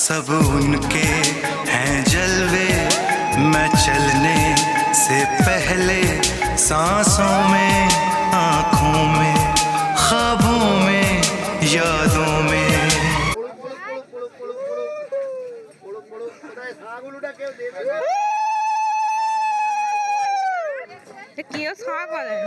सब उनके हैं जलवे, मैं चलने से पहले सांसों में, आँखों में, ख्वाबों में, यादों में। কি সাগ বলেন